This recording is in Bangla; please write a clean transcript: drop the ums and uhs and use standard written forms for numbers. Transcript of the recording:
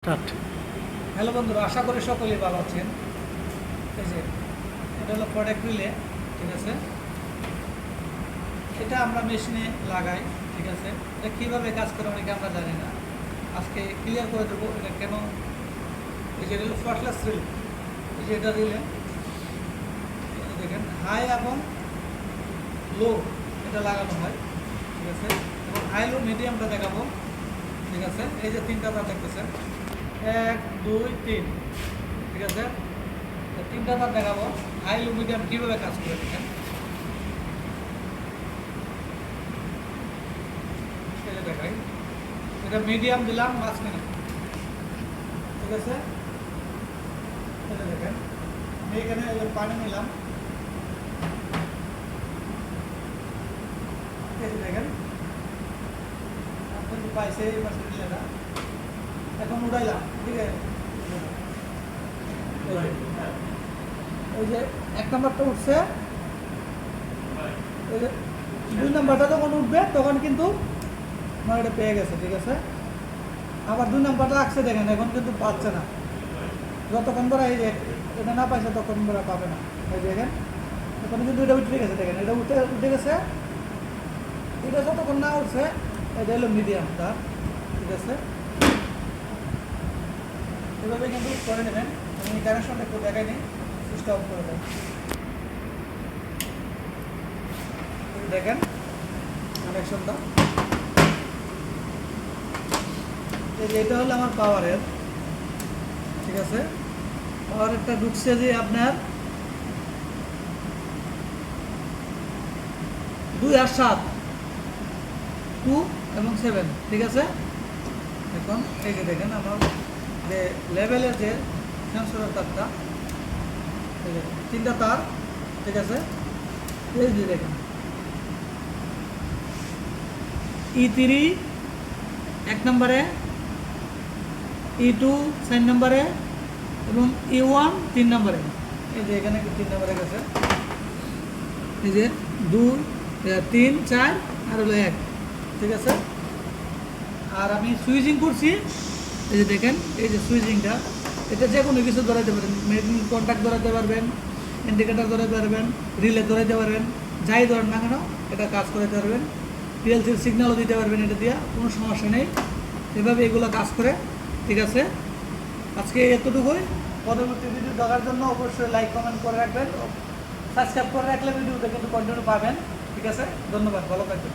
স্টার্ট। হ্যালো বন্ধুরা, আশা করি সকলেই ভালো আছেন। এই যে এটা হলো প্রোডাক্ট রিলে, ঠিক আছে। এটা আমরা মেশিনে লাগাই, ঠিক আছে। এটা কীভাবে কাজ করে অনেকে আমরা জানি না, আজকে ক্লিয়ার করে দেবো এটা কেন। এই যে এটা হলো ফ্লটলেস রিল, এই যে এটা রিলে দেখেন হাই এবং লো এটা লাগানো হয়, ঠিক আছে। এবং হাই লো মিডিয়ামটা দেখাবো, ঠিক আছে। এই যে তিনটা তার দেখতেছেন, 1 2 3, ঠিক আছে। তিনটা তার দেখাবো হাই লো মিডিয়াম কীভাবে কাজ করে দেখেন। এই যে দেখাই, এটা মিডিয়াম দিলাম মাঝখানে, ঠিক আছে। এই যে দেখেন আমি এখানে পানি নিলাম, এই যে দেখেন আপনি পাইছে এই পাশে রিলেটা এখন উড়াইলাম, ঠিক আছে। ওই যে 1 নম্বরটা উঠছে, ওই যে 2 নম্বরটা যখন উঠবে তখন কিন্তু আমার এটা পেয়ে গেছে, ঠিক আছে। আবার 2 নম্বরটা রাখছে দেখেন, এখন কিন্তু পাচ্ছে না। যতক্ষণ করে এই যে এটা না পাইছে তখন করে পাবে না। এই যে দেখেন এখন কিন্তু এটা উঠে গেছে, দেখেন এটা উঠে গেছে। এটা যতক্ষণ না উঠছে এটা হলো মিডিয়ামটা, ঠিক আছে। এভাবে কিন্তু করে নেবেন। আমি কানেকশনটা একটু দেখাই নিই, সুইচটা অফ করে দেন। দেখেন কানেকশনটা, এই যে এটা হলো আমার পাওয়ারের, ঠিক আছে। পাওয়ারেরটা ঢুকছে যে আপনার 2 আর 7, 2 এবং 7, ঠিক আছে। এখন এই যে দেখেন আমার যে লেভেলের যে সেন্সরের তারটা, এই যে 3টা তার, ঠিক আছে। এই যে দেখেন E3 1 নম্বরে, E2 4 নম্বরে এবং E1 3 নম্বরে। এই যে এখানে 3 নম্বরে গেছে, এই যে 2 3 4 আর হলো 1, ঠিক আছে। আর আমি সুইচিং করছি, এই যে দেখেন এই যে সুইচিংটা, এটা যে কোনো কিছু ধরাইতে পারেন, মেশিন কন্ট্যাক্ট ধরাইতে পারবেন, ইন্ডিকেটার ধরাইতে পারবেন, রিলে ধরাইতে পারবেন, যাই ধরেন না কেন এটা কাজ করাতে পারবেন। পিএলসির সিগন্যালও দিতে পারবেন, এটা দিয়ে কোনো সমস্যা নেই। এভাবে এগুলো কাজ করে, ঠিক আছে। আজকে এতটুকুই। পরবর্তী ভিডিও দেখার জন্য অবশ্যই লাইক কমেন্ট করে রাখবেন, সাবস্ক্রাইব করে রাখলে ভিডিওটা কিন্তু কন্টিনিউ পাবেন, ঠিক আছে। ধন্যবাদ, ভালো থাকবেন।